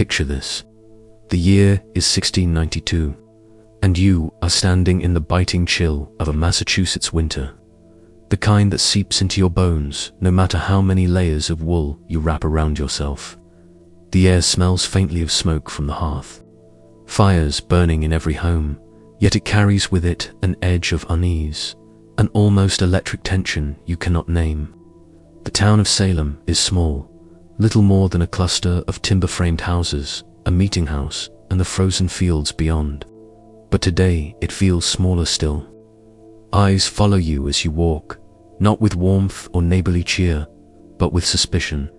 Picture this. The year is 1692, and you are standing in the biting chill of a Massachusetts winter. The kind that seeps into your bones no matter how many layers of wool you wrap around yourself. The air smells faintly of smoke from the hearth. Fires burning in every home, yet it carries with it an edge of unease, an almost electric tension you cannot name. The town of Salem is small, little more than a cluster of timber-framed houses, a meeting house, and the frozen fields beyond. But today it feels smaller still. Eyes follow you as you walk, not with warmth or neighborly cheer, but with suspicion.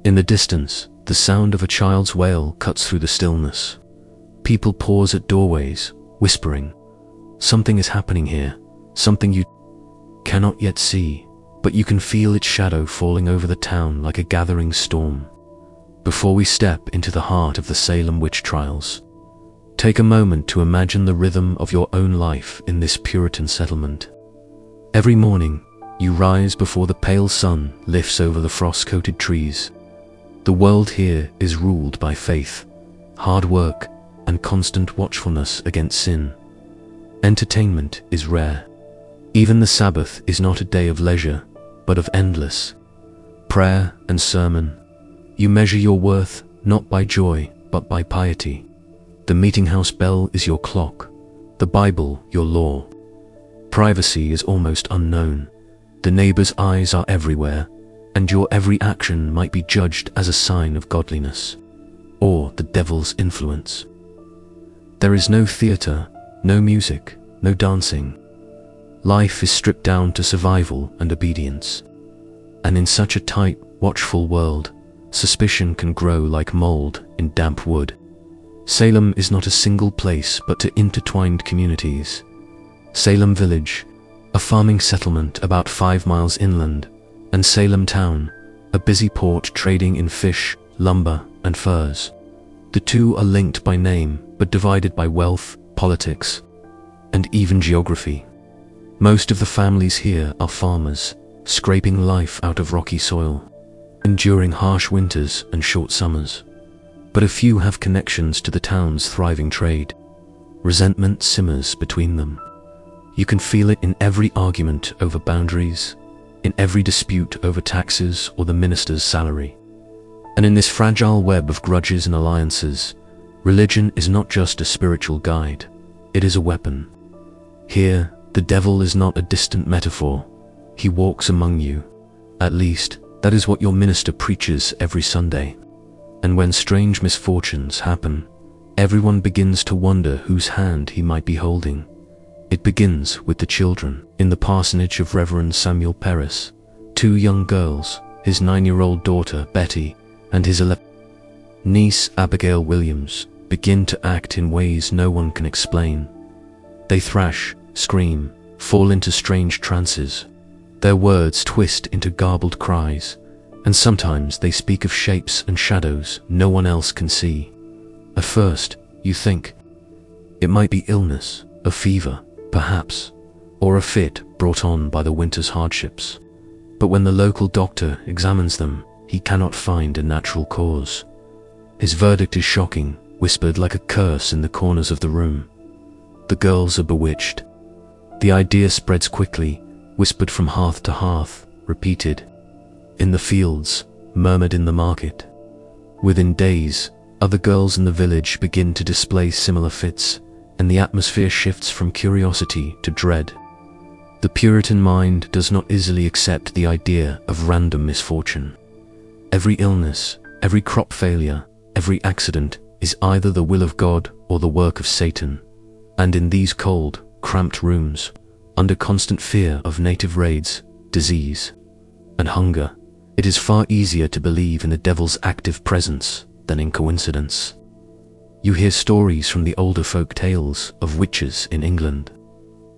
In the distance, the sound of a child's wail cuts through the stillness. People pause at doorways, whispering. Something is happening here, something you cannot yet see, but you can feel its shadow falling over the town like a gathering storm. Before we step into the heart of the Salem Witch Trials, take a moment to imagine the rhythm of your own life in this Puritan settlement. Every morning, you rise before the pale sun lifts over the frost-coated trees. The world here is ruled by faith, hard work, and constant watchfulness against sin. Entertainment is rare. Even the Sabbath is not a day of leisure, but of endless prayer and sermon. You measure your worth not by joy, but by piety. The meeting house bell is your clock, the Bible your law. Privacy is almost unknown. The neighbor's eyes are everywhere, and your every action might be judged as a sign of godliness, or the devil's influence. There is no theater, no music, no dancing. Life is stripped down to survival and obedience. And in such a tight, watchful world, suspicion can grow like mold in damp wood. Salem is not a single place but to intertwined communities. Salem Village, a farming settlement about 5 miles inland, and Salem Town, a busy port trading in fish, lumber, and furs. The two are linked by name but divided by wealth, politics, and even geography. Most of the families here are farmers, scraping life out of rocky soil, enduring harsh winters and short summers. But a few have connections to the town's thriving trade. Resentment simmers between them. You can feel it in every argument over boundaries, in every dispute over taxes or the minister's salary. And in this fragile web of grudges and alliances, religion is not just a spiritual guide, it is a weapon. Here, the devil is not a distant metaphor. He walks among you. At least, that is what your minister preaches every Sunday. And when strange misfortunes happen, everyone begins to wonder whose hand he might be holding. It begins with the children. In the parsonage of Reverend Samuel Parris, 2 young girls, his 9-year-old daughter Betty and his 11 niece Abigail Williams, begin to act in ways no one can explain. They thrash, scream, fall into strange trances. Their words twist into garbled cries, and sometimes they speak of shapes and shadows no one else can see. At first, you think it might be illness, a fever, perhaps, or a fit brought on by the winter's hardships. But when the local doctor examines them, he cannot find a natural cause. His verdict is shocking, whispered like a curse in the corners of the room. The girls are bewitched. The idea spreads quickly, whispered from hearth to hearth, repeated in the fields, murmured in the market. Within days, other girls in the village begin to display similar fits, and the atmosphere shifts from curiosity to dread. The Puritan mind does not easily accept the idea of random misfortune. Every illness, every crop failure, every accident is either the will of God or the work of Satan. And in these cold, cramped rooms, under constant fear of native raids, disease, and hunger, it is far easier to believe in the devil's active presence than in coincidence. You hear stories from the older folk tales of witches in England,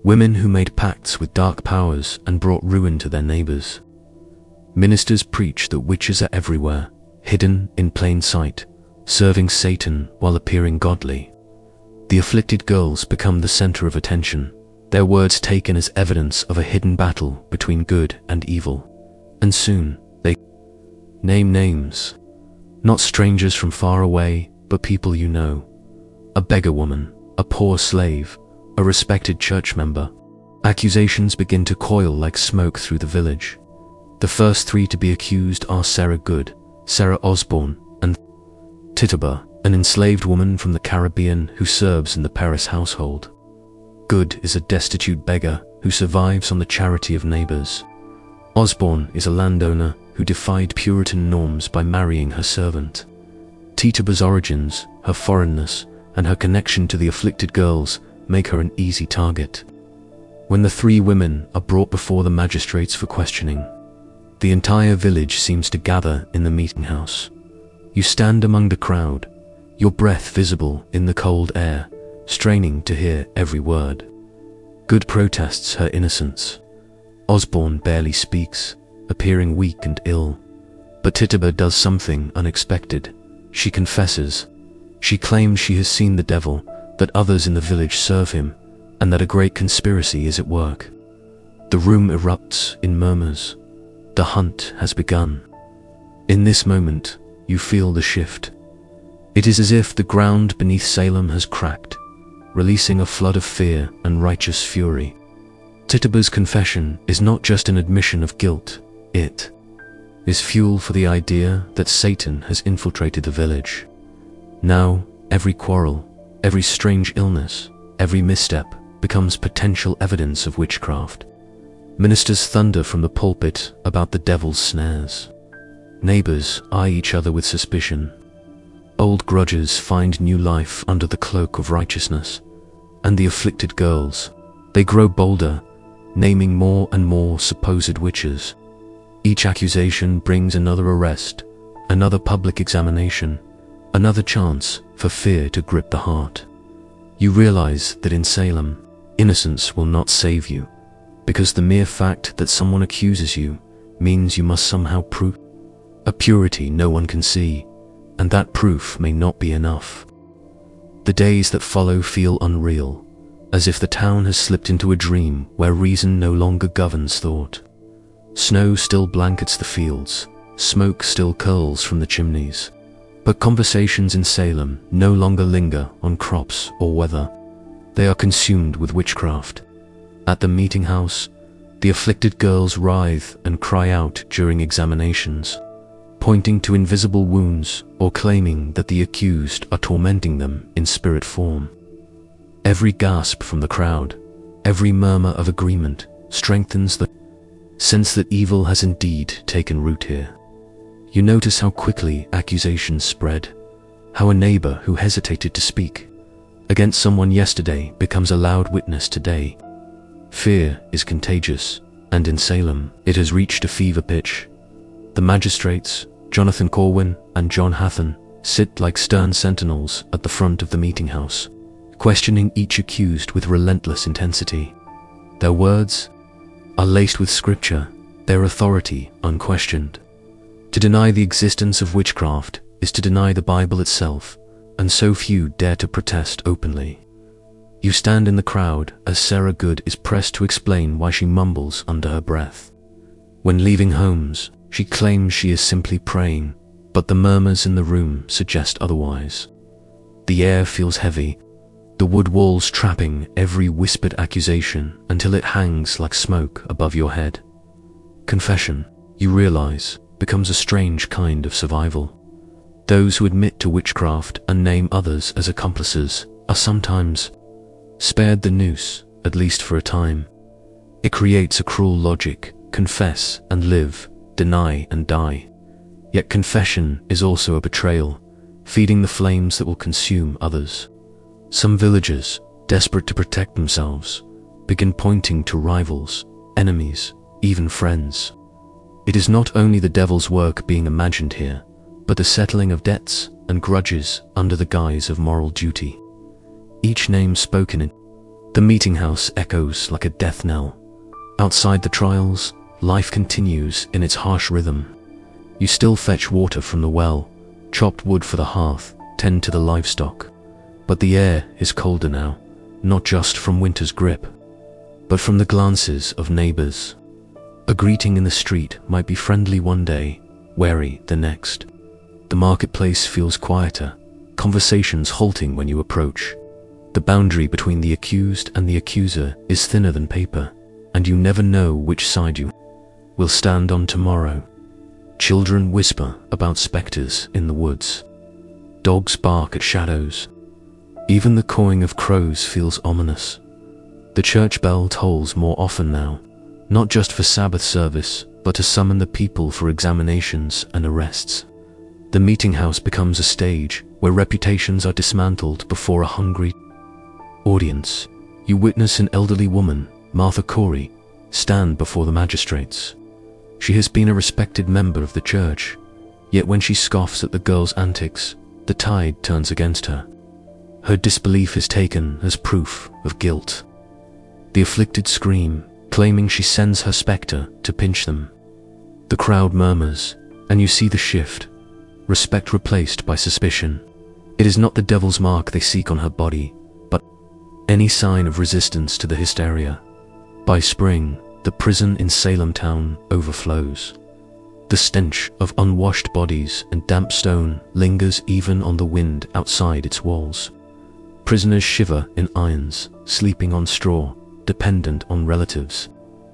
women who made pacts with dark powers and brought ruin to their neighbors. Ministers preach that witches are everywhere, hidden in plain sight, serving Satan while appearing godly. The afflicted girls become the center of attention, their words taken as evidence of a hidden battle between good and evil. And soon, they name names. Not strangers from far away, but people you know. A beggar woman, a poor slave, a respected church member. Accusations begin to coil like smoke through the village. The first three to be accused are Sarah Good, Sarah Osborne, and Tituba, an enslaved woman from the Caribbean who serves in the Parris household. Good is a destitute beggar who survives on the charity of neighbors. Osborne is a landowner who defied Puritan norms by marrying her servant. Tituba's origins, her foreignness, and her connection to the afflicted girls make her an easy target. When the three women are brought before the magistrates for questioning, the entire village seems to gather in the meeting house. You stand among the crowd, your breath visible in the cold air, straining to hear every word. Good protests her innocence. Osborne barely speaks, appearing weak and ill. But Tituba does something unexpected. She confesses. She claims she has seen the devil, that others in the village serve him, and that a great conspiracy is at work. The room erupts in murmurs. The hunt has begun. In this moment, you feel the shift. It is as if the ground beneath Salem has cracked, releasing a flood of fear and righteous fury. Tituba's confession is not just an admission of guilt, it is fuel for the idea that Satan has infiltrated the village. Now, every quarrel, every strange illness, every misstep becomes potential evidence of witchcraft. Ministers thunder from the pulpit about the devil's snares. Neighbors eye each other with suspicion. Old grudges find new life under the cloak of righteousness. And the afflicted girls, they grow bolder, naming more and more supposed witches. Each accusation brings another arrest, another public examination, another chance for fear to grip the heart. You realize that in Salem, innocence will not save you, because the mere fact that someone accuses you means you must somehow prove a purity no one can see, and that proof may not be enough. The days that follow feel unreal, as if the town has slipped into a dream where reason no longer governs thought. Snow still blankets the fields, smoke still curls from the chimneys, but conversations in Salem no longer linger on crops or weather. They are consumed with witchcraft. At the meeting house, the afflicted girls writhe and cry out during examinations, pointing to invisible wounds or claiming that the accused are tormenting them in spirit form. Every gasp from the crowd, every murmur of agreement strengthens the sense that evil has indeed taken root here. You notice how quickly accusations spread, how a neighbor who hesitated to speak against someone yesterday becomes a loud witness today. Fear is contagious, and in Salem, it has reached a fever pitch. The magistrates, Jonathan Corwin and John Hathan, sit like stern sentinels at the front of the meeting house, questioning each accused with relentless intensity. Their words are laced with scripture, their authority unquestioned. To deny the existence of witchcraft is to deny the Bible itself, and so few dare to protest openly. You stand in the crowd as Sarah Good is pressed to explain why she mumbles under her breath. When leaving homes, she claims she is simply praying, but the murmurs in the room suggest otherwise. The air feels heavy, the wood walls trapping every whispered accusation until it hangs like smoke above your head. Confession, you realize, becomes a strange kind of survival. Those who admit to witchcraft and name others as accomplices are sometimes spared the noose, at least for a time. It creates a cruel logic: confess and live, deny and die. Yet confession is also a betrayal, feeding the flames that will consume others. Some villagers, desperate to protect themselves, begin pointing to rivals, enemies, even friends. It is not only the devil's work being imagined here, but the settling of debts and grudges under the guise of moral duty. Each name spoken in the meeting house echoes like a death knell. Outside the trials, life continues in its harsh rhythm. You still fetch water from the well, chopped wood for the hearth, tend to the livestock. But the air is colder now, not just from winter's grip, but from the glances of neighbors. A greeting in the street might be friendly one day, wary the next. The marketplace feels quieter, conversations halting when you approach. The boundary between the accused and the accuser is thinner than paper, and you never know which side you will stand on tomorrow. Children whisper about specters in the woods. Dogs bark at shadows. Even the cawing of crows feels ominous. The church bell tolls more often now, not just for Sabbath service, but to summon the people for examinations and arrests. The meeting house becomes a stage where reputations are dismantled before a hungry audience. You witness an elderly woman, Martha Corey, stand before the magistrates. She has been a respected member of the church, yet when she scoffs at the girl's antics, the tide turns against her. Her disbelief is taken as proof of guilt. The afflicted scream, claiming she sends her spectre to pinch them. The crowd murmurs, and you see the shift. Respect replaced by suspicion. It is not the devil's mark they seek on her body, but any sign of resistance to the hysteria. By spring, the prison in Salem town overflows. The stench of unwashed bodies and damp stone lingers even on the wind outside its walls. Prisoners shiver in irons, sleeping on straw, dependent on relatives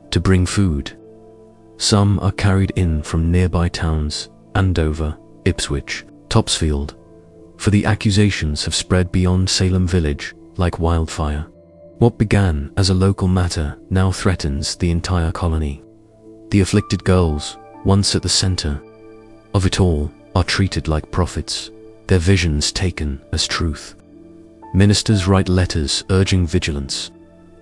to bring food. Some are carried in from nearby towns, Andover, Ipswich, Topsfield, for the accusations have spread beyond Salem village like wildfire. What began as a local matter now threatens the entire colony. The afflicted girls, once at the center of it all, are treated like prophets, their visions taken as truth. Ministers write letters urging vigilance,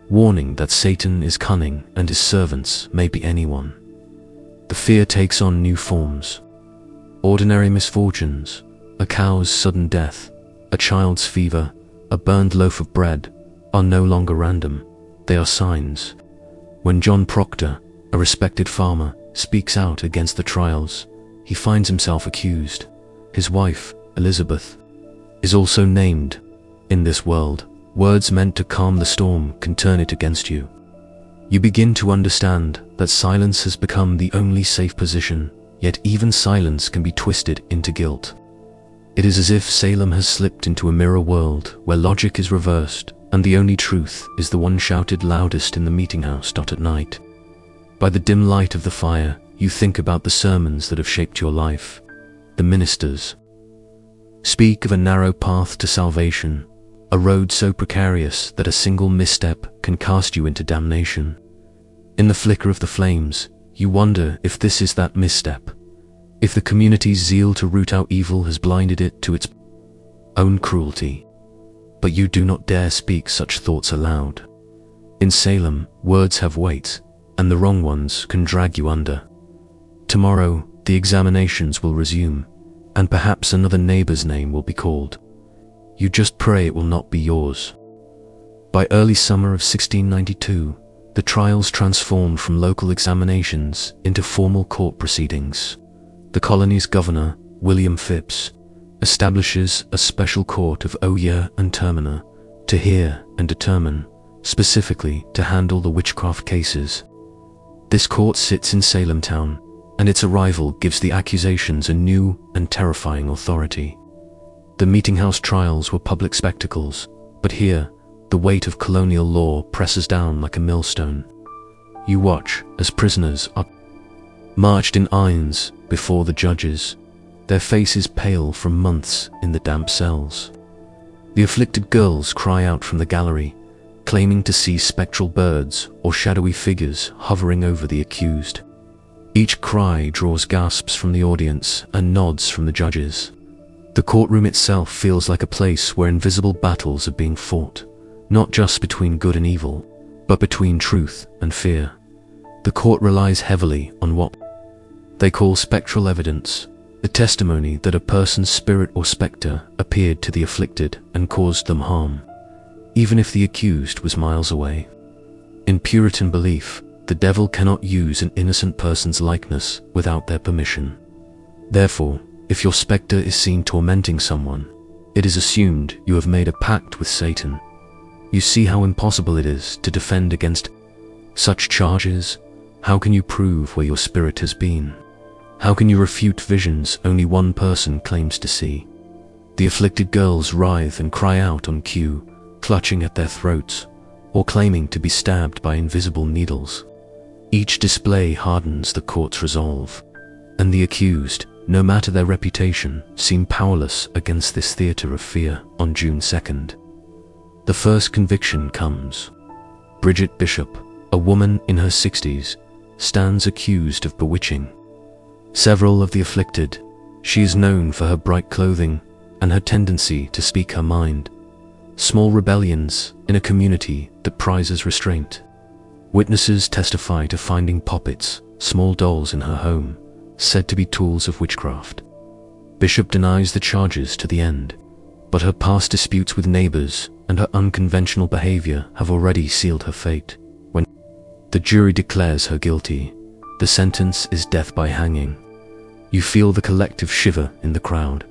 warning that Satan is cunning and his servants may be anyone. The fear takes on new forms. Ordinary misfortunes, a cow's sudden death, a child's fever, a burned loaf of bread, are no longer random, they are signs. When John Proctor, a respected farmer, speaks out against the trials, he finds himself accused. His wife, Elizabeth, is also named. In this world, words meant to calm the storm can turn it against you. You begin to understand that silence has become the only safe position, yet even silence can be twisted into guilt. It is as if Salem has slipped into a mirror world where logic is reversed and the only truth is the one shouted loudest in the meeting house at night. By the dim light of the fire, you think about the sermons that have shaped your life. The ministers speak of a narrow path to salvation, a road so precarious that a single misstep can cast you into damnation. In the flicker of the flames, you wonder if this is that misstep, if the community's zeal to root out evil has blinded it to its own cruelty. But you do not dare speak such thoughts aloud. In Salem, words have weight, and the wrong ones can drag you under. Tomorrow, the examinations will resume, and perhaps another neighbor's name will be called. You just pray it will not be yours. By early summer of 1692, the trials transformed from local examinations into formal court proceedings. The colony's governor, William Phipps, establishes a special court of oyer and terminer to hear and determine, specifically to handle the witchcraft cases. This court sits in Salem town, and its arrival gives the accusations a new and terrifying authority. The meeting house trials were public spectacles, but here, the weight of colonial law presses down like a millstone. You watch as prisoners are marched in irons before the judges, their faces pale from months in the damp cells. The afflicted girls cry out from the gallery, claiming to see spectral birds or shadowy figures hovering over the accused. Each cry draws gasps from the audience and nods from the judges. The courtroom itself feels like a place where invisible battles are being fought, not just between good and evil, but between truth and fear. The court relies heavily on what they call spectral evidence, the testimony that a person's spirit or spectre appeared to the afflicted and caused them harm, even if the accused was miles away. In Puritan belief, the devil cannot use an innocent person's likeness without their permission. Therefore, if your spectre is seen tormenting someone, it is assumed you have made a pact with Satan. You see how impossible it is to defend against such charges. How can you prove where your spirit has been? How can you refute visions only one person claims to see? The afflicted girls writhe and cry out on cue, clutching at their throats, or claiming to be stabbed by invisible needles. Each display hardens the court's resolve, and the accused, no matter their reputation, seem powerless against this theater of fear. On June 2nd, the first conviction comes. Bridget Bishop, a woman in her 60s, stands accused of bewitching several of the afflicted. She is known for her bright clothing and her tendency to speak her mind. Small rebellions in a community that prizes restraint. Witnesses testify to finding poppets, small dolls in her home, said to be tools of witchcraft. Bishop denies the charges to the end, but her past disputes with neighbors and her unconventional behavior have already sealed her fate. When the jury declares her guilty, the sentence is death by hanging. You feel the collective shiver in the crowd,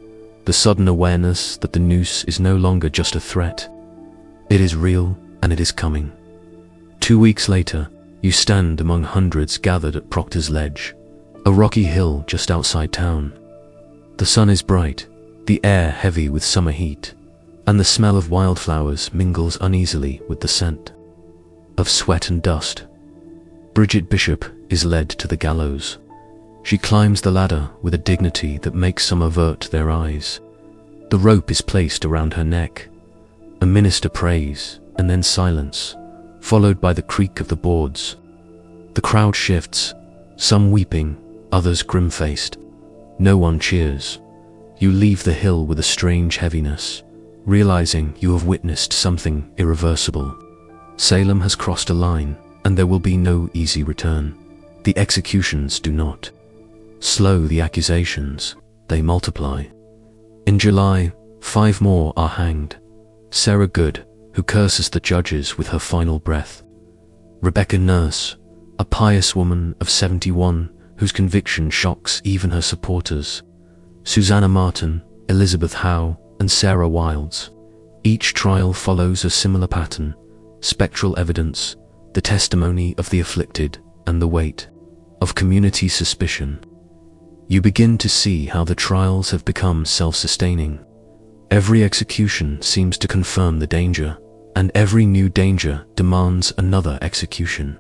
the sudden awareness that the noose is no longer just a threat. It is real, and it is coming. 2 weeks later, you stand among hundreds gathered at Proctor's Ledge, a rocky hill just outside town. The sun is bright, the air heavy with summer heat, and the smell of wildflowers mingles uneasily with the scent of sweat and dust. Bridget Bishop is led to the gallows. She climbs the ladder with a dignity that makes some avert their eyes. The rope is placed around her neck. A minister prays, and then silence, followed by the creak of the boards. The crowd shifts, some weeping, others grim-faced. No one cheers. You leave the hill with a strange heaviness, realizing you have witnessed something irreversible. Salem has crossed a line, and there will be no easy return. The executions do not slow the accusations, they multiply. In July, 5 more are hanged. Sarah Good, who curses the judges with her final breath. Rebecca Nurse, a pious woman of 71 whose conviction shocks even her supporters. Susanna Martin, Elizabeth Howe, and Sarah Wilds. Each trial follows a similar pattern: spectral evidence, the testimony of the afflicted, and the weight of community suspicion. You begin to see how the trials have become self-sustaining. Every execution seems to confirm the danger, and every new danger demands another execution.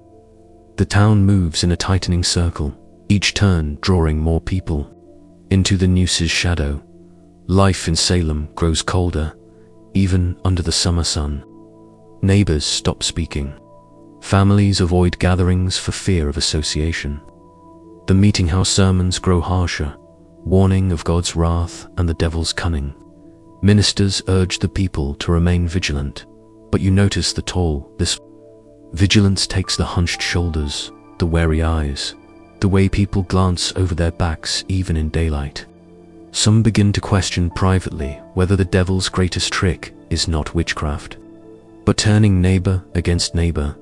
The town moves in a tightening circle, each turn drawing more people into the nooses shadow. Life in Salem grows colder, even under the summer sun. Neighbors stop speaking. Families avoid gatherings for fear of association. The meeting house sermons grow harsher, warning of God's wrath and the devil's cunning. Ministers urge the people to remain vigilant, but you notice the toll this vigilance takes: the hunched shoulders, the wary eyes, the way people glance over their backs even in daylight. Some begin to question privately whether the devil's greatest trick is not witchcraft, but turning neighbor against neighbor.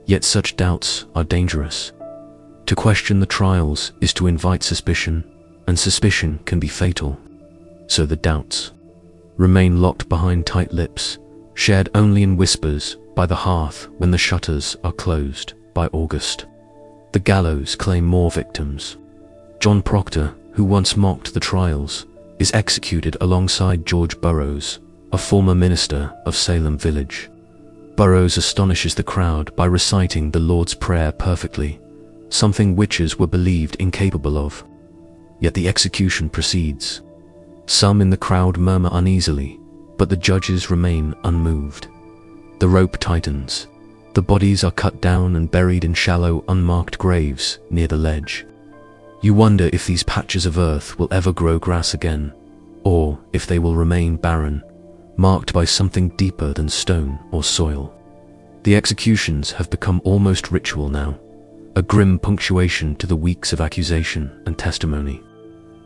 Yet such doubts are dangerous. To question the trials is to invite suspicion, and suspicion can be fatal. So the doubts remain locked behind tight lips, shared only in whispers by the hearth when the shutters are closed. By August, the gallows claim more victims. John Proctor, who once mocked the trials, is executed alongside George Burroughs, a former minister of Salem Village. Burroughs astonishes the crowd by reciting the Lord's Prayer perfectly, something witches were believed incapable of. Yet the execution proceeds. Some in the crowd murmur uneasily, but the judges remain unmoved. The rope tightens. The bodies are cut down and buried in shallow, unmarked graves near the ledge. You wonder if these patches of earth will ever grow grass again, or if they will remain barren, marked by something deeper than stone or soil. The executions have become almost ritual now, a grim punctuation to the weeks of accusation and testimony.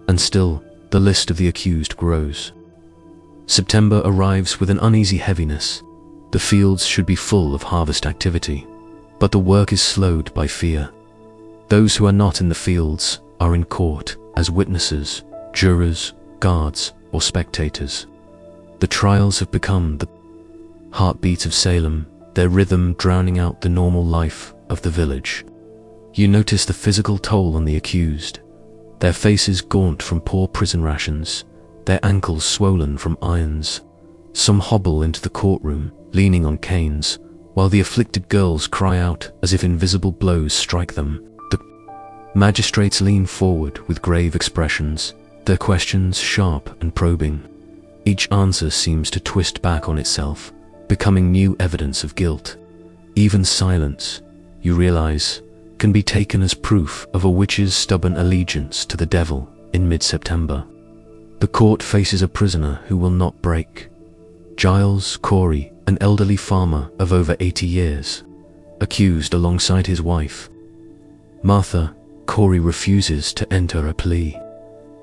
And still, the list of the accused grows. September arrives with an uneasy heaviness. The fields should be full of harvest activity, but the work is slowed by fear. Those who are not in the fields are in court as witnesses, jurors, guards, or spectators. The trials have become the heartbeat of Salem, their rhythm drowning out the normal life of the village. You notice the physical toll on the accused. their faces gaunt from poor prison rations, their ankles swollen from irons. Some hobble into the courtroom, leaning on canes, while the afflicted girls cry out as if invisible blows strike them. The magistrates lean forward with grave expressions, their questions sharp and probing. Each answer seems to twist back on itself, becoming new evidence of guilt. Even silence, you realize, can be taken as proof of a witch's stubborn allegiance to the devil in mid-September. The court faces a prisoner who will not break. Giles Corey, an elderly farmer of over 80 years, accused alongside his wife. Martha, Corey refuses to enter a plea.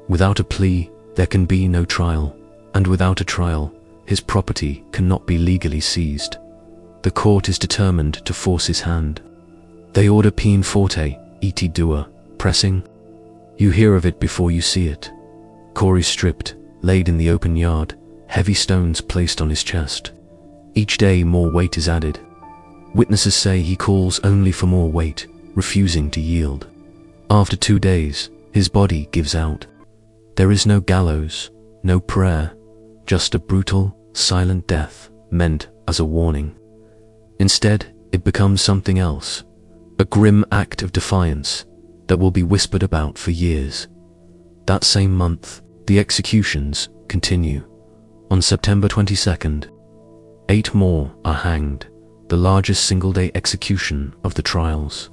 Without a plea, there can be no trial, and without a trial, his property cannot be legally seized. The court is determined to force his hand. They order peine forte, et dua, pressing. You hear of it before you see it. Corey stripped, laid in the open yard, heavy stones placed on his chest. Each day more weight is added. Witnesses say he calls only for more weight, refusing to yield. After 2 days, his body gives out. There is no gallows, no prayer, just a brutal, silent death meant as a warning. Instead, it becomes something else, a grim act of defiance that will be whispered about for years. That same month, the executions continue. On September 22nd, 8 more are hanged, the largest single-day execution of the trials.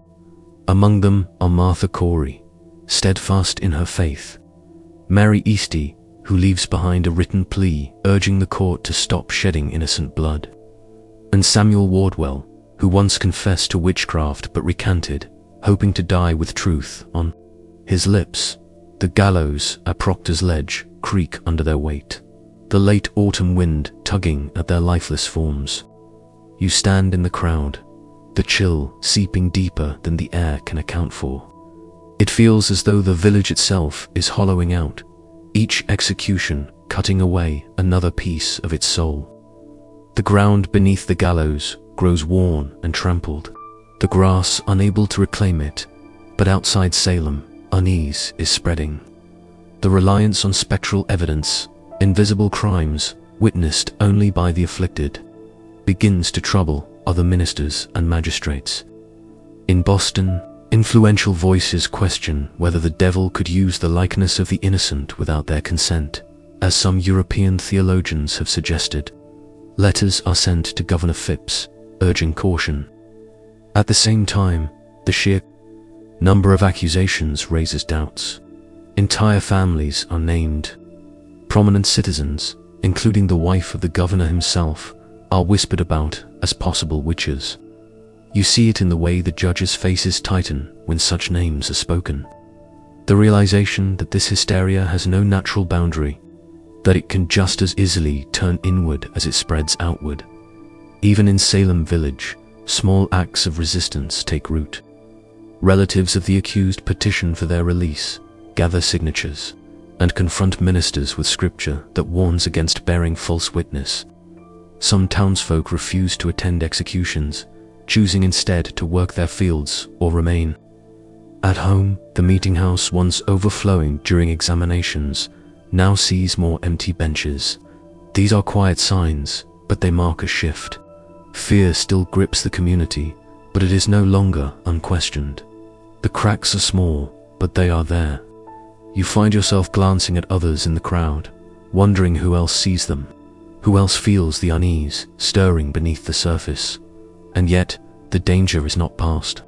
Among them are Martha Corey, steadfast in her faith, Mary Easty, who leaves behind a written plea urging the court to stop shedding innocent blood, and Samuel Wardwell, who once confessed to witchcraft but recanted, hoping to die with truth on his lips. The gallows at Proctor's Ledge creak under their weight, the late autumn wind tugging at their lifeless forms. You stand in the crowd, the chill seeping deeper than the air can account for. It feels as though the village itself is hollowing out, each execution cutting away another piece of its soul. The ground beneath the gallows grows worn and trampled, the grass unable to reclaim it, but outside Salem, unease is spreading. The reliance on spectral evidence, invisible crimes witnessed only by the afflicted, begins to trouble other ministers and magistrates. In Boston, influential voices question whether the devil could use the likeness of the innocent without their consent, as some European theologians have suggested. Letters are sent to Governor Phipps, urging caution. At the same time, the sheer number of accusations raises doubts. Entire families are named. Prominent citizens, including the wife of the governor himself, are whispered about as possible witches. You see it in the way the judges' faces tighten when such names are spoken. The realization that this hysteria has no natural boundary, that it can just as easily turn inward as it spreads outward. Even in Salem Village, small acts of resistance take root. Relatives of the accused petition for their release, gather signatures, and confront ministers with scripture that warns against bearing false witness. Some townsfolk refuse to attend executions, choosing instead to work their fields or remain. At home, the meeting house, once overflowing during examinations, now sees more empty benches. These are quiet signs, but they mark a shift. Fear still grips the community, but it is no longer unquestioned. The cracks are small, but they are there. You find yourself glancing at others in the crowd, wondering who else sees them, who else feels the unease stirring beneath the surface. And yet, the danger is not past.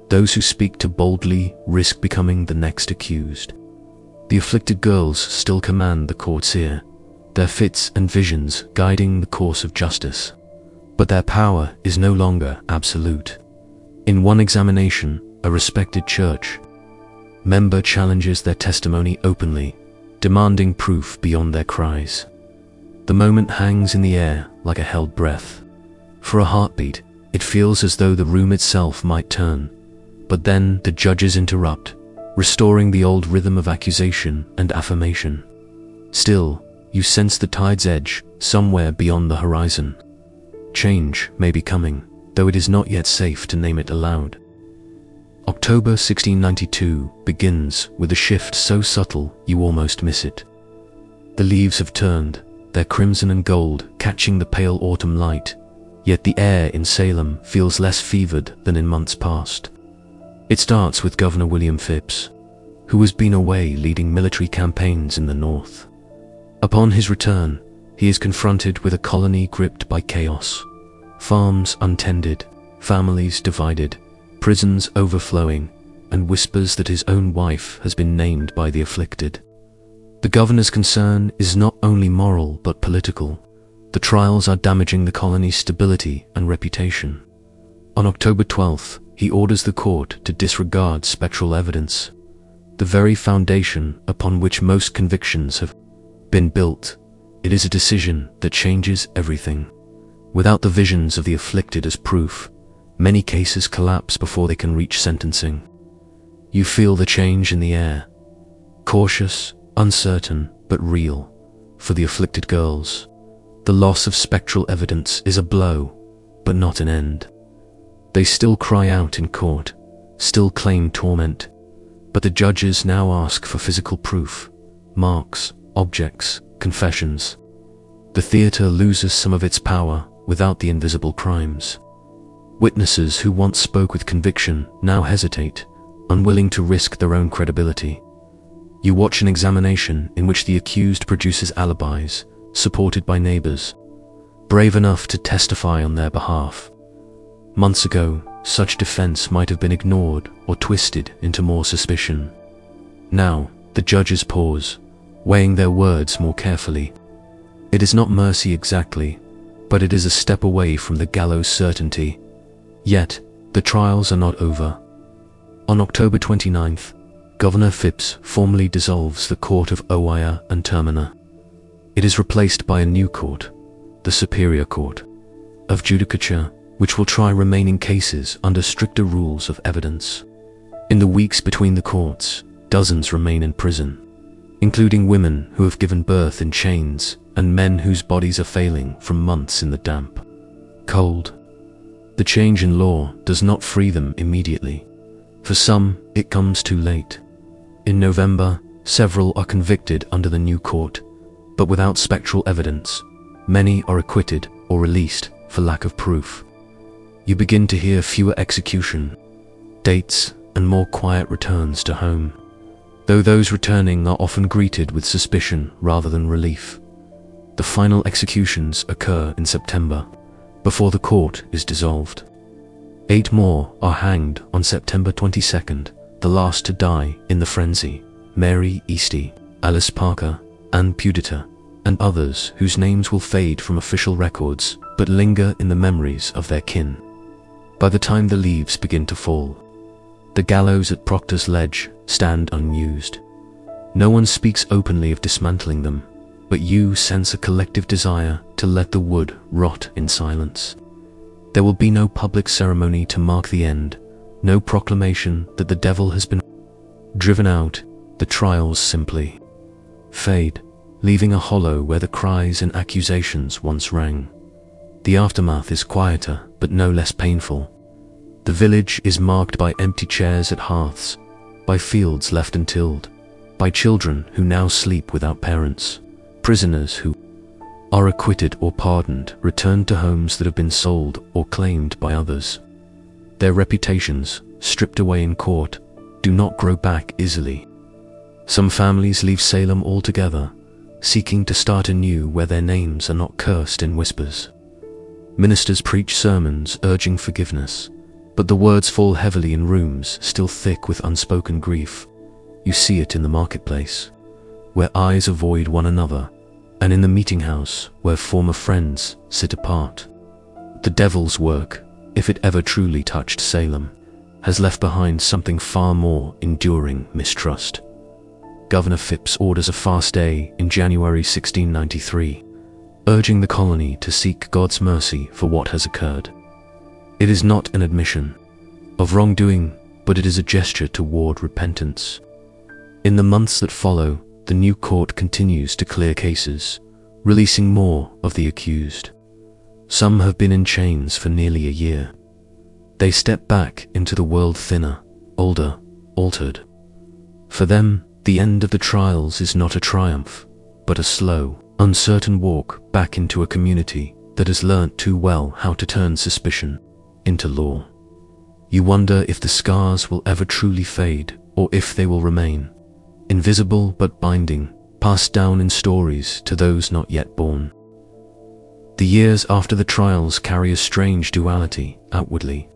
Those who speak too boldly risk becoming the next accused. The afflicted girls still command the court's ear, their fits and visions guiding the course of justice. But their power is no longer absolute. In one examination, a respected church member challenges their testimony openly, demanding proof beyond their cries. The moment hangs in the air like a held breath. For a heartbeat, it feels as though the room itself might turn, but then the judges interrupt, restoring the old rhythm of accusation and affirmation. Still, you sense the tide's edge somewhere beyond the horizon. Change may be coming, though it is not yet safe to name it aloud. October 1692 begins with a shift so subtle you almost miss it. The leaves have turned, their crimson and gold catching the pale autumn light, yet the air in Salem feels less fevered than in months past. It starts with Governor William Phips, who has been away leading military campaigns in the north. Upon his return, he is confronted with a colony gripped by chaos. Farms untended, families divided, prisons overflowing, and whispers that his own wife has been named by the afflicted. The governor's concern is not only moral but political. The trials are damaging the colony's stability and reputation. On October 12th, he orders the court to disregard spectral evidence, the very foundation upon which most convictions have been built. It is a decision that changes everything. Without the visions of the afflicted as proof, many cases collapse before they can reach sentencing. You feel the change in the air. Cautious, uncertain, but real. For the afflicted girls, the loss of spectral evidence is a blow, but not an end. They still cry out in court, still claim torment, but the judges now ask for physical proof, marks, objects, confessions. The theater loses some of its power without the invisible crimes. Witnesses who once spoke with conviction now hesitate, unwilling to risk their own credibility. You watch an examination in which the accused produces alibis, supported by neighbors, brave enough to testify on their behalf. Months ago, such defense might have been ignored or twisted into more suspicion. Now, the judges pause, weighing their words more carefully. It is not mercy exactly, but it is a step away from the gallows certainty. Yet, the trials are not over. On October 29th, Governor Phips formally dissolves the Court of Oia and Termina. It is replaced by a new court, the Superior Court of Judicature, which will try remaining cases under stricter rules of evidence. In the weeks between the courts, dozens remain in prison, including women who have given birth in chains and men whose bodies are failing from months in the damp cold. The change in law does not free them immediately. For some, it comes too late. In November, several are convicted under the new court, but without spectral evidence. Many are acquitted or released for lack of proof. You begin to hear fewer execution dates and more quiet returns to home, though those returning are often greeted with suspicion rather than relief. The final executions occur in September, before the court is dissolved. 8 more are hanged on September 22nd, the last to die in the frenzy: Mary Eastie, Alice Parker, Ann Pudita, and others whose names will fade from official records but linger in the memories of their kin. By the time the leaves begin to fall, the gallows at Proctor's Ledge stand unused. No one speaks openly of dismantling them, but you sense a collective desire to let the wood rot in silence. There will be no public ceremony to mark the end, no proclamation that the devil has been driven out. The trials simply fade, leaving a hollow where the cries and accusations once rang. The aftermath is quieter, but no less painful. The village is marked by empty chairs at hearths, by fields left untilled, by children who now sleep without parents, prisoners who are acquitted or pardoned, returned to homes that have been sold or claimed by others. Their reputations, stripped away in court, do not grow back easily. Some families leave Salem altogether, seeking to start anew where their names are not cursed in whispers. Ministers preach sermons urging forgiveness, but the words fall heavily in rooms still thick with unspoken grief. You see it in the marketplace, where eyes avoid one another, and in the meeting house where former friends sit apart. The devil's work, if it ever truly touched Salem, has left behind something far more enduring: mistrust. Governor Phips orders a fast day in January 1693, urging the colony to seek God's mercy for what has occurred. It is not an admission of wrongdoing, but it is a gesture toward repentance. In the months that follow, the new court continues to clear cases, releasing more of the accused. Some have been in chains for nearly a year. They step back into the world thinner, older, altered. For them, the end of the trials is not a triumph, but a slow, uncertain walk back into a community that has learnt too well how to turn suspicion into law. You wonder if the scars will ever truly fade, or if they will remain, invisible but binding, passed down in stories to those not yet born. The years after the trials carry a strange duality outwardly.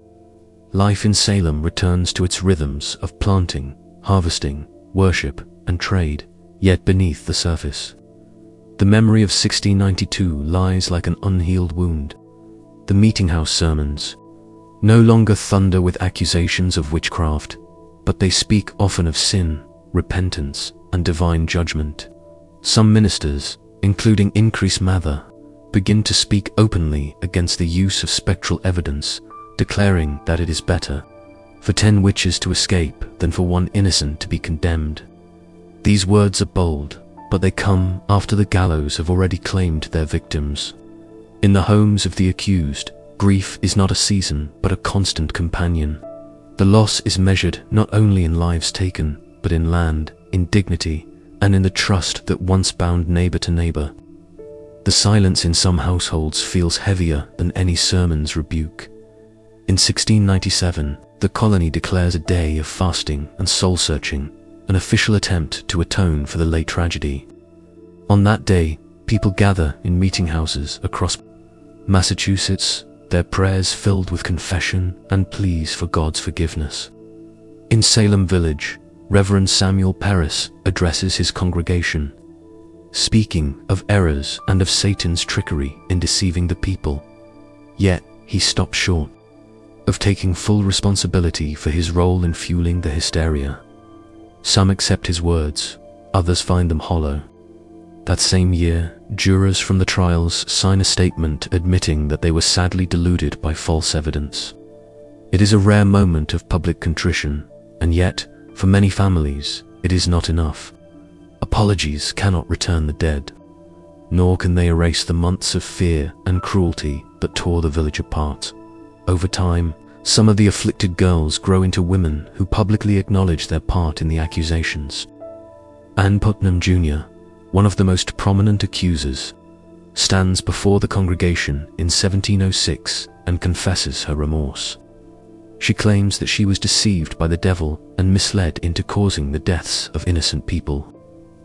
Life in Salem returns to its rhythms of planting, harvesting, worship, and trade, yet beneath the surface, the memory of 1692 lies like an unhealed wound. The meeting-house sermons no longer thunder with accusations of witchcraft, but they speak often of sin, repentance, and divine judgment. Some ministers, including Increase Mather, begin to speak openly against the use of spectral evidence, declaring that it is better for 10 witches to escape than for one innocent to be condemned. These words are bold, but they come after the gallows have already claimed their victims. In the homes of the accused, grief is not a season but a constant companion. The loss is measured not only in lives taken, but in land, in dignity, and in the trust that once bound neighbor to neighbor. The silence in some households feels heavier than any sermon's rebuke. In 1697, the colony declares a day of fasting and soul-searching, an official attempt to atone for the late tragedy. On that day, people gather in meeting houses across Massachusetts, their prayers filled with confession and pleas for God's forgiveness. In Salem Village, Reverend Parris addresses his congregation, speaking of errors and of Satan's trickery in deceiving the people. Yet, he stops short of taking full responsibility for his role in fueling the hysteria. Some accept his words, others find them hollow. That same year, jurors from the trials sign a statement admitting that they were sadly deluded by false evidence. It is a rare moment of public contrition, and yet, for many families, it is not enough. Apologies cannot return the dead, nor can they erase the months of fear and cruelty that tore the village apart. Over time, some of the afflicted girls grow into women who publicly acknowledge their part in the accusations. Ann Putnam Jr., one of the most prominent accusers, stands before the congregation in 1706 and confesses her remorse. She claims that she was deceived by the devil and misled into causing the deaths of innocent people.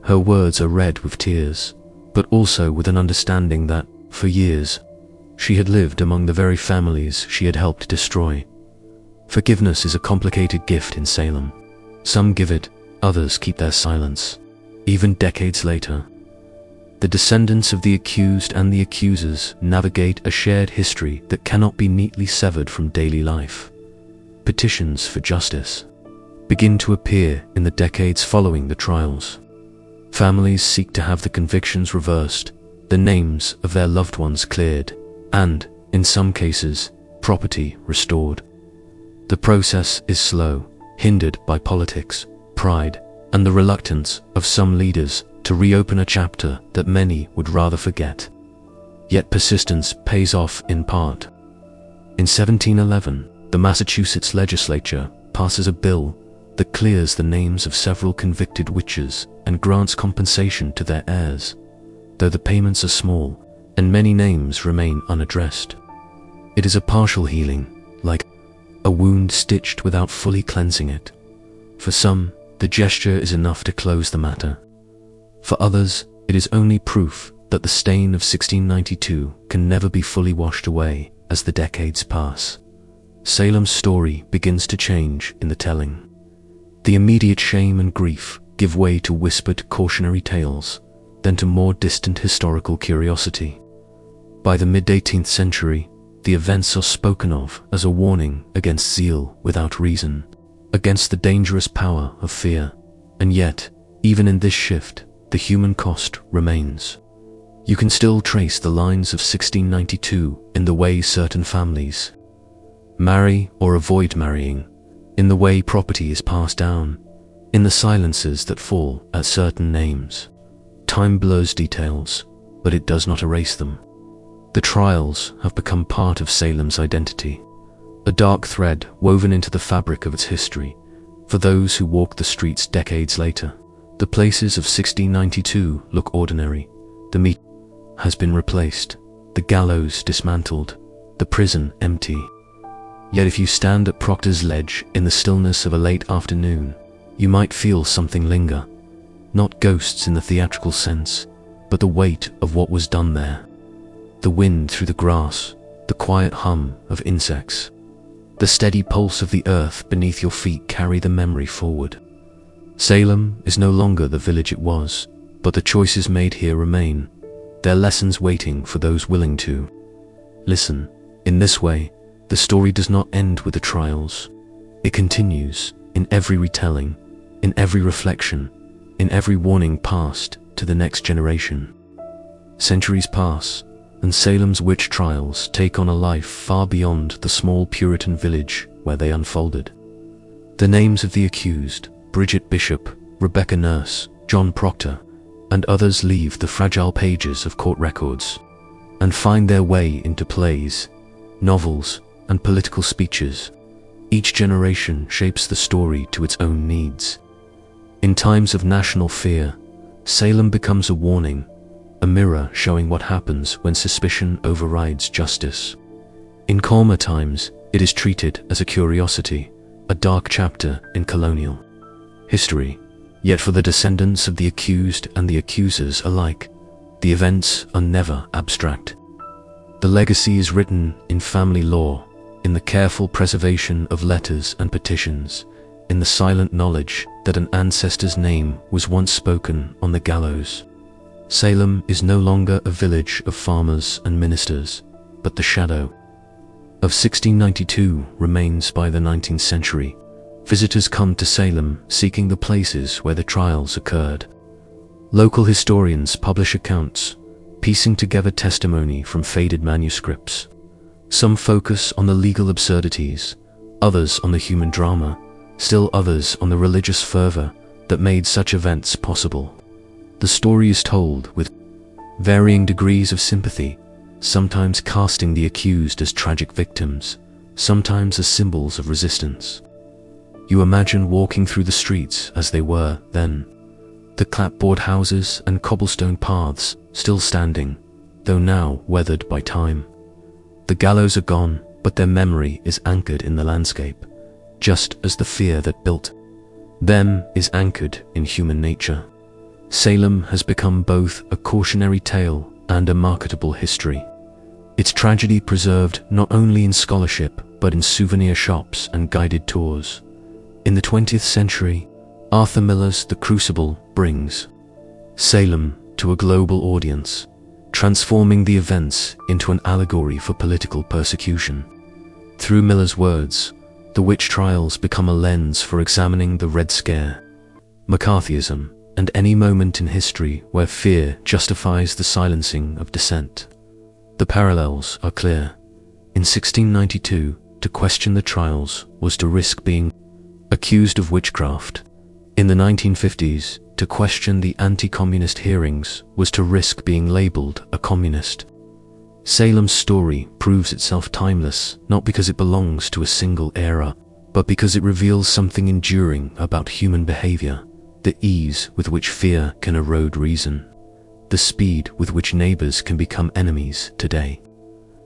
Her words are read with tears, but also with an understanding that, for years, she had lived among the very families she had helped destroy. Forgiveness is a complicated gift in Salem. Some give it, others keep their silence. Even decades later, the descendants of the accused and the accusers navigate a shared history that cannot be neatly severed from daily life. Petitions for justice begin to appear in the decades following the trials. Families seek to have the convictions reversed, the names of their loved ones cleared, and, in some cases, property restored. The process is slow, hindered by politics, pride, and the reluctance of some leaders to reopen a chapter that many would rather forget. Yet persistence pays off in part. In 1711, the Massachusetts legislature passes a bill that clears the names of several convicted witches and grants compensation to their heirs, though the payments are small and many names remain unaddressed. It is a partial healing, like a wound stitched without fully cleansing it. For some, the gesture is enough to close the matter. For others, it is only proof that the stain of 1692 can never be fully washed away as the decades pass. Salem's story begins to change in the telling. The immediate shame and grief give way to whispered cautionary tales, then to more distant historical curiosity. By the mid-18th century, the events are spoken of as a warning against zeal without reason, against the dangerous power of fear. And yet, even in this shift, the human cost remains. You can still trace the lines of 1692 in the way certain families marry or avoid marrying, in the way property is passed down, in the silences that fall at certain names. Time blurs details, but it does not erase them. The trials have become part of Salem's identity, a dark thread woven into the fabric of its history, For those who walk the streets decades later, the places of 1692 look ordinary. The meat has been replaced, the gallows dismantled, the prison empty. Yet if you stand at Proctor's Ledge in the stillness of a late afternoon, you might feel something linger. Not ghosts in the theatrical sense, but the weight of what was done there. The wind through the grass, the quiet hum of insects. The steady pulse of the earth beneath your feet carry the memory forward. Salem is no longer the village it was, but the choices made here remain, their lessons waiting for those willing to listen. In this way, the story does not end with the trials. It continues in every retelling, in every reflection, in every warning passed to the next generation. Centuries pass, and Salem's witch trials take on a life far beyond the small Puritan village where they unfolded. The names of the accused, Bridget Bishop, Rebecca Nurse, John Proctor, and others leave the fragile pages of court records and find their way into plays, novels, and political speeches. Each generation shapes the story to its own needs. In times of national fear, Salem becomes a warning, a mirror showing what happens when suspicion overrides justice. In calmer times, it is treated as a curiosity, a dark chapter in colonial history. Yet for the descendants of the accused and the accusers alike, the events are never abstract. The legacy is written in family law, in the careful preservation of letters and petitions, in the silent knowledge that an ancestor's name was once spoken on the gallows. Salem is no longer a village of farmers and ministers, but the shadow of 1692 remains by the 19th century. Visitors come to Salem seeking the places where the trials occurred. Local historians publish accounts, piecing together testimony from faded manuscripts. Some focus on the legal absurdities, others on the human drama, still others on the religious fervor that made such events possible. The story is told with varying degrees of sympathy, sometimes casting the accused as tragic victims, sometimes as symbols of resistance. You imagine walking through the streets as they were then, the clapboard houses and cobblestone paths still standing, though now weathered by time. The gallows are gone, but their memory is anchored in the landscape, just as the fear that built them is anchored in human nature. Salem has become both a cautionary tale and a marketable history. Its tragedy preserved not only in scholarship, but in souvenir shops and guided tours. In the 20th century, Arthur Miller's The Crucible brings Salem to a global audience, transforming the events into an allegory for political persecution. Through Miller's words, the witch trials become a lens for examining the Red Scare, McCarthyism, and any moment in history where fear justifies the silencing of dissent. The parallels are clear. In 1692, to question the trials was to risk being accused of witchcraft. In the 1950s, to question the anti-communist hearings was to risk being labeled a communist. Salem's story proves itself timeless, not because it belongs to a single era, but because it reveals something enduring about human behavior, the ease with which fear can erode reason, the speed with which neighbors can become enemies today.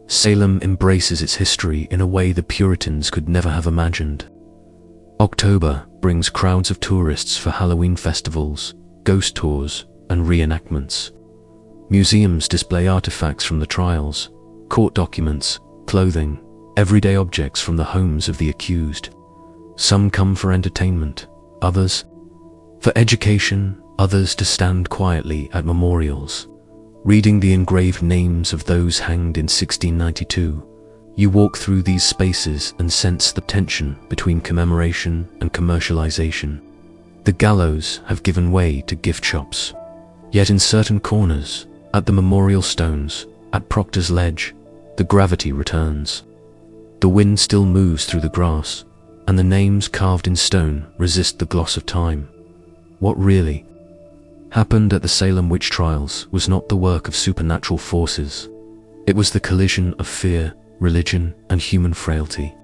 Salem embraces its history in a way the Puritans could never have imagined. October brings crowds of tourists for Halloween festivals, ghost tours, and reenactments. Museums display artifacts from the trials, court documents, clothing, everyday objects from the homes of the accused. Some come for entertainment, others for education, others to stand quietly at memorials. Reading the engraved names of those hanged in 1692, you walk through these spaces and sense the tension between commemoration and commercialization. The gallows have given way to gift shops. Yet in certain corners, at the memorial stones, at Proctor's Ledge, the gravity returns. The wind still moves through the grass, and the names carved in stone resist the gloss of time. What really happened at the Salem Witch Trials was not the work of supernatural forces. It was the collision of fear, religion, and human frailty.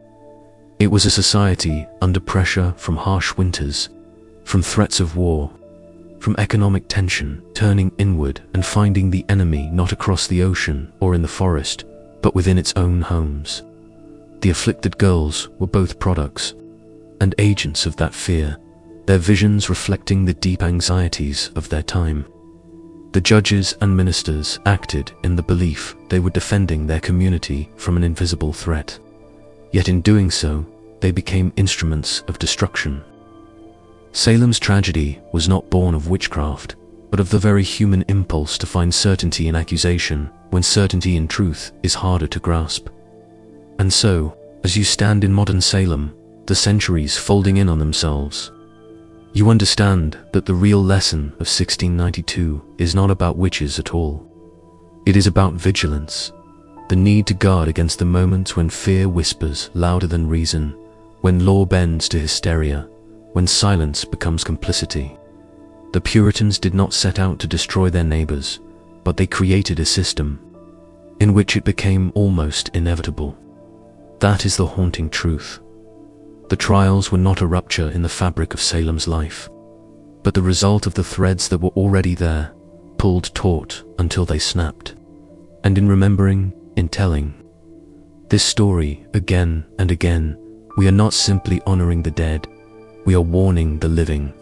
It was a society under pressure from harsh winters, from threats of war, from economic tension, turning inward and finding the enemy not across the ocean or in the forest, but within its own homes. The afflicted girls were both products and agents of that fear, their visions reflecting the deep anxieties of their time. The judges and ministers acted in the belief they were defending their community from an invisible threat. Yet in doing so, they became instruments of destruction. Salem's tragedy was not born of witchcraft, but of the very human impulse to find certainty in accusation when certainty in truth is harder to grasp. And so, as you stand in modern Salem, the centuries folding in on themselves, you understand that the real lesson of 1692 is not about witches at all. It is about vigilance, the need to guard against the moments when fear whispers louder than reason, when law bends to hysteria, when silence becomes complicity. The Puritans did not set out to destroy their neighbors, but they created a system in which it became almost inevitable. That is the haunting truth. The trials were not a rupture in the fabric of Salem's life, but the result of the threads that were already there, pulled taut until they snapped. And in remembering, in telling this story again and again, we are not simply honoring the dead, we are warning the living.